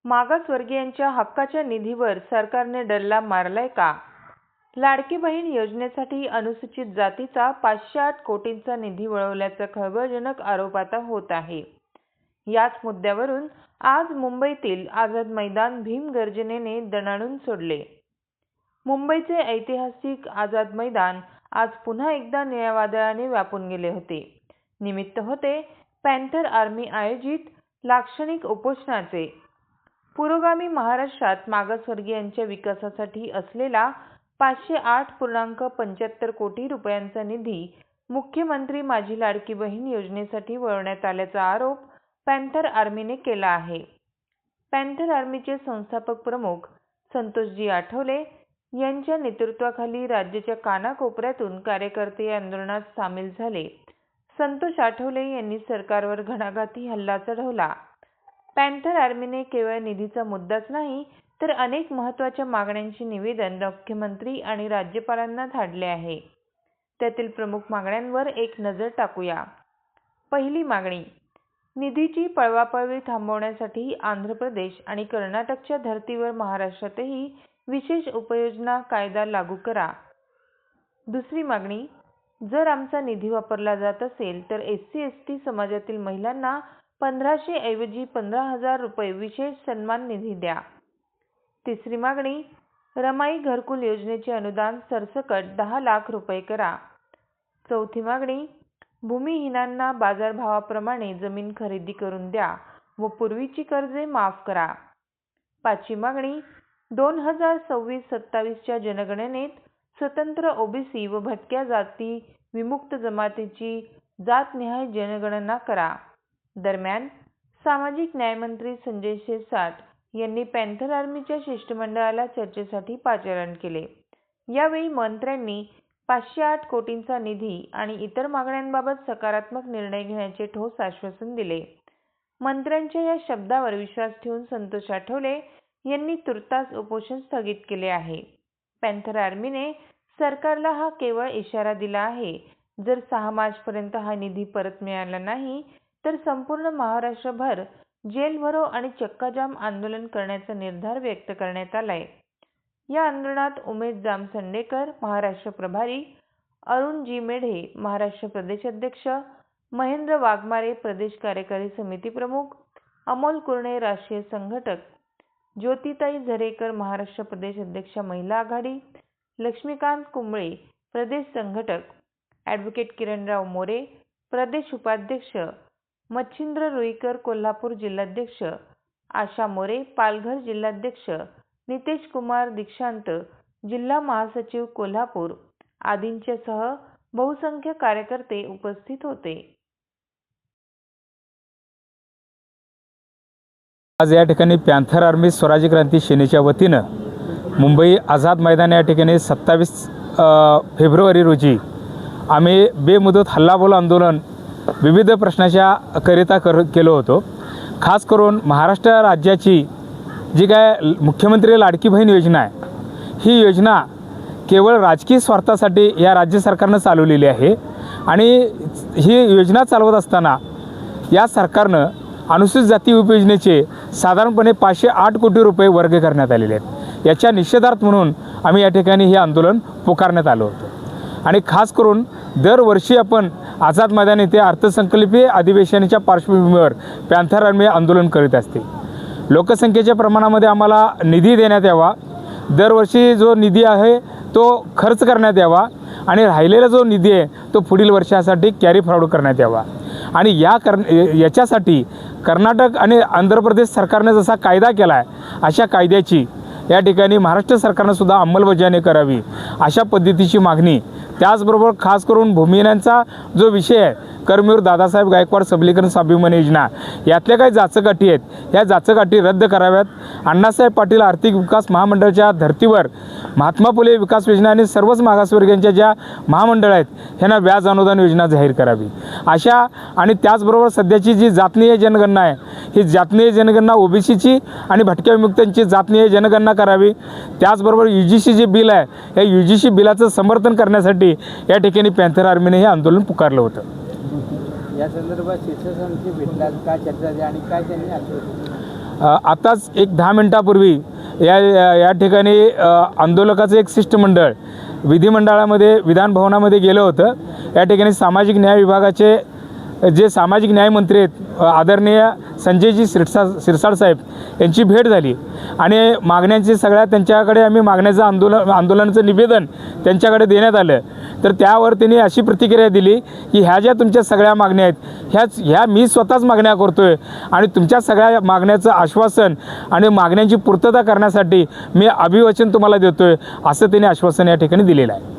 मागासवर्गीयांच्या हक्काच्या निधीवर सरकारने डल्ला मारलाय का? लाडकी बहीण योजनेसाठी अनुसूचित जातीचा 508 कोटींचा निधी वळवल्याचा खळबळजनक आरोप आता होत आहे। याच मुद्द्यावरून आज मुंबईतील आझाद मैदान भीमगर्जनेने दणाणून सोडले। मुंबईचे ऐतिहासिक आझाद मैदान आज पुन्हा एकदा निळ्या वादळाने व्यापून गेले होते। निमित्त होते पॅन्थर आर्मी आयोजित लाक्षणिक उपोषणाचे। पुरोगामी महाराष्ट्रात मागासवर्गीयांच्या विकासासाठी असलेला 508.75 कोटी रुपयांचा निधी मुख्यमंत्री माझी लाडकी बहीण योजनेसाठी वळवण्यात आल्याचा आरोप पॅन्थर आर्मीने केला आहे। पॅन्थर आर्मीचे संस्थापक प्रमुख संतोषजी आठवले यांच्या नेतृत्वाखाली राज्याच्या कानाकोपऱ्यातून कार्यकर्ते या आंदोलनात सामील झाले। संतोष आठवले यांनी सरकारवर घणाघाती हल्ला चढवला। पॅन्थर आर्मीने केवळ निधीचा मुद्दाच नाही तर अनेक महत्त्वाच्या मागण्यांचे निवेदन मुख्यमंत्री आणि राज्यपालांना धाडले आहे। त्यातील प्रमुख मागण्यांवर एक नजर टाकूया। पहिली मागणी, निधीची पळवापळवी थांबवण्यासाठी आंध्र प्रदेश आणि कर्नाटकच्या धर्तीवर महाराष्ट्रातही विशेष उपयोजना कायदा लागू करा। दुसरी मागणी, जर आमचा निधी वापरला जात असेल तर SC/ST समाजातील महिलांना 1500 ऐवजी 15,000 रुपये विशेष सन्मान निधी द्या। तिसरी मागणी, रमाई घरकुल योजनेचे अनुदान सरसकट 10 लाख रुपये करा। चौथी मागणी, भूमिहीनांना बाजारभावाप्रमाणे जमीन खरेदी करून द्या व पूर्वीची कर्जे माफ करा। पाचवी मागणी, 2026-27च्या जनगणनेत स्वतंत्र OBC व भटक्या जाती विमुक्त जमातीची जातनिहाय जनगणना करा। दरम्यान सामाजिक न्यायमंत्री संजय शिरसाट यांनी पॅन्थर आर्मीच्या शिष्टमंडळाला चर्चेसाठी पाचारण केले। यावेळी मंत्र्यांनी 508 कोटींचा निधी आणि इतर मागण्यांबाबत सकारात्मक निर्णय घेण्याचे ठोस आश्वासन दिले। मंत्र्यांच्या या शब्दावर विश्वास ठेवून संतोष आठवले यांनी तुर्तास उपोषण स्थगित केले आहे। पॅन्थर आर्मीने सरकारला हा केवळ इशारा दिला आहे, जर 6 मार्चपर्यंत हा निधी परत मिळाला नाही तर संपूर्ण महाराष्ट्रभर जेल भरो आणि चक्काजाम आंदोलन करण्याचा निर्धार व्यक्त करण्यात आलाय। या आंदोलनात उमेश जामसंडेकर महाराष्ट्र प्रभारी, अरुण जी मेढे महाराष्ट्र प्रदेश अध्यक्ष, महेंद्र वाघमारे प्रदेश कार्यकारी समिती प्रमुख, अमोल कुरणे राष्ट्रीय संघटक, ज्योतिताई झरेकर महाराष्ट्र प्रदेश अध्यक्ष महिला आघाडी, लक्ष्मीकांत कुंबळे प्रदेश संघटक, ॲडव्होकेट किरणराव मोरे प्रदेश उपाध्यक्ष, मच्छिंद्र रुईकर कोल्हापूर जिल्हाध्यक्ष, आशा मोरे पालघर जिल्हाध्यक्ष, नितेश कुमार दीक्षांत जिल्हा महासचिव कोल्हापूर आदींच्यासह बहुसंख्य कार्यकर्ते उपस्थित होते। आज या ठिकाणी पॅन्थर आर्मी स्वराज्य क्रांती सेनेच्या वतीनं मुंबई आझाद मैदान या ठिकाणी 27 फेब्रुवारी रोजी आम्ही बेमुदत हल्लाबोल आंदोलन विविध प्रश्नाच्या करिता केलो होतो। खास करून महाराष्ट्र राज्याची जी काय मुख्यमंत्री लाडकी बहीण योजना आहे, ही योजना केवळ राजकीय स्वार्थासाठी या राज्य सरकारनं चालवलेली आहे आणि ही योजना चालवत असताना या सरकारनं अनुसूचित जाती उपयोजनेचे साधारणपणे 508 कोटी रुपये वर्ग करण्यात आलेले आहेत। याच्या निषेधार्थ म्हणून आम्ही या ठिकाणी हे आंदोलन पुकारण्यात आलं होतं आणि खास करून दरवर्षी आपण आझाद मैदान येथे अर्थसंकल्पीय अधिवेशनाच्या पार्श्वभूमीवर पॅन्थर आर्मी आंदोलन करीत असते। लोकसंख्येच्या प्रमाणामध्ये आम्हाला निधी देण्यात यावा, दरवर्षी जो निधी आहे तो खर्च करण्यात यावा आणि राहिलेला जो निधी आहे तो पुढील वर्षासाठी कॅरी फॉरवर्ड करण्यात यावा आणि याच्यासाठी कर्नाटक आणि आंध्र प्रदेश सरकारने जसा कायदा केला आहे अशा कायद्याची या ठिकाणी महाराष्ट्र सरकारनं सुद्धा अंमलबजावणी करावी अशा पद्धतीची मागणी, त्याचबरोबर खास करून भूमिहीनांचा जो विषय आहे कर्मवीर दादासाहेब गायकवाड सबलीकरण स्वाभिमान योजना यातल्या काही जाचकाठी आहेत, या जाचकाठी रद्द कराव्यात। अण्णासाहेब पाटील आर्थिक विकास महामंडळाच्या धर्तीवर महात्मा फुले विकास योजना आणि सर्वच मागासवर्गीयांच्या ज्या महामंडळ आहेत ह्यांना व्याज अनुदान योजना जाहीर करावी अशा आणि त्याचबरोबर सध्याची जी जातनीय जनगणना आहे ही जातनीय जनगणना OBCची आणि भटक्या विमुक्तांची जातनीय जनगणना करावी। त्याचबरोबर UGC जे बिल आहे या UGC बिलाचं समर्थन करण्यासाठी या ठिकाणी पॅन्थर आर्मीने हे आंदोलन पुकारलं होतं। या संदर्भात शिक्षकांची भेटला काय चर्चा झाली आणि काय त्यांनी आश्वासन आताच एक 10 मिनटापूर्वी या ठिकाणी आंदोलकाचं एक शिष्टमंडळ विधिमंडळामध्ये विधानभवनामध्ये गेलं होतं. या ठिकाणी सामाजिक न्याय विभागाचे जे सामाजिक न्याय मंत्री आहेत आदरणीय संजयजी शिरसाट साहेब यांची भेट झाली आणि मागण्यांची सगळ्या त्यांच्याकडे आम्ही मागण्याचं आंदोलनाचं निवेदन त्यांच्याकडे देण्यात आलं. तर त्यावर त्यांनी अशी प्रतिक्रिया दिली की ह्या ज्या तुमच्या सगळ्या मागण्या आहेत ह्या मी स्वतःच मागण्या करतो आहे आणि तुमच्या सगळ्या मागण्याचं आश्वासन आणि मागण्यांची पूर्तता करण्यासाठी मी अभिवचन तुम्हाला देतो आहे, असं त्यांनी आश्वासन या ठिकाणी दिलेलं आहे.